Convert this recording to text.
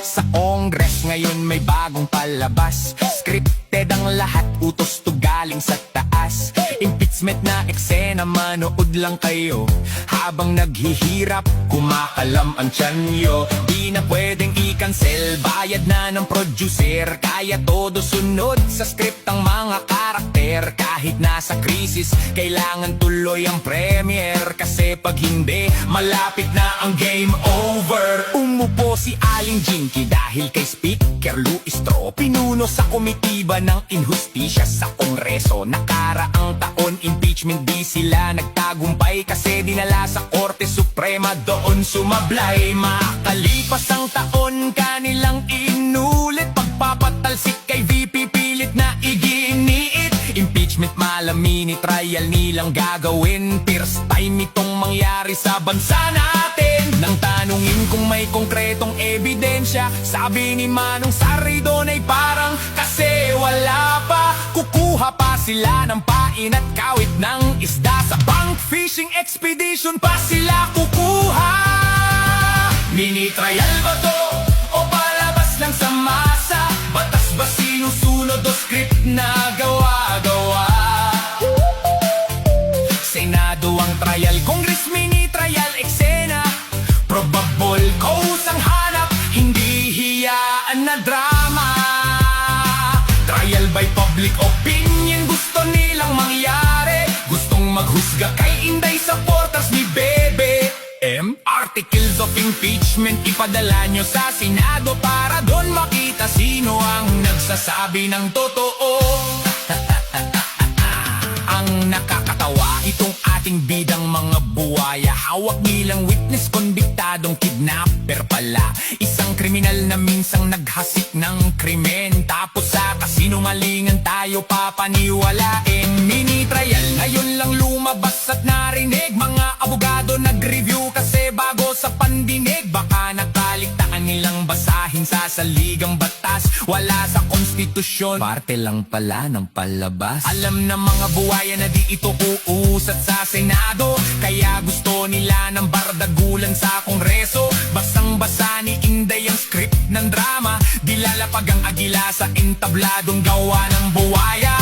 Sa Congress ngayon may bagong palabas. Scripted ang lahat, utos to galing sa taas. Impeachment na eksena, manood lang kayo. Habang naghihirap, kumakalam ang tiyan nyo. Di na pwedeng i-cancel, bayad na ng producer. Kaya todo sunod sa script ang mga karakter. Kahit nasa krisis, kailangan tuloy ang premiere. Kasi pag hindi, malapit na ang game over. Umupo si Aling Jinky dahil kay Speaker Luis Tro. Pinuno sa komitiba ng inhustisya sa Kongreso. Nakaraang taon, impeachment di sila nagtagumpay. Kasi dinala sa Korte Suprema, doon sumablay. Makalipas ang taon, kanilang inulit. Pagpapatalsik kay VP, pilit na iginiit. Impeachment malamini, trial nilang gagawin. First time itong mangyari sa bansa natin. Nang tanungin kung may konkretong ebidensya, sabi ni Manong Saridon ay parang kasi wala pa. Kukuha pa sila ng pain at kawit ng isda. Sa bank fishing expedition pa sila kukuha. Mini trial ba to o palabas lang sa masa? Batas ba sinusunod o script na gawa-gawa? Senado ang trial, Congress mini trial eksena. Probable cause ang hanap, hindi hiyaan na drama. Trial by public opinion, gusto nilang mangyari. Gustong maghusga kay Inday sa portas ni Bebe M. Articles of impeachment ipadala nyo sa Senado para doon makita sino ang nagsasabi ng totoo. Ang nakakatawa, itong ating bidang mga buwaya. Hawak nilang witness, konbiktadong kidnapper pala. Isang kriminal na minsang naghasik ng krimen. Tapos sa kasinungalingan tayo papaniwalain. Mini trial, ngayon lang lumabas at narinig. Mga abogado nag-review kasi bago sa pandinig. Baka nakaligtaan nilang basahin sa saligang batas. Wala sa konstitusyon, parte lang pala ng palabas. Alam na mga buwaya na di ito uusat sa Senado. Kaya gusto nila ng bardagulan sa Kongreso. Basang-basa ni Inday ang script ng drama. Dilalapag ang agila sa entabladong gawa ng buwaya.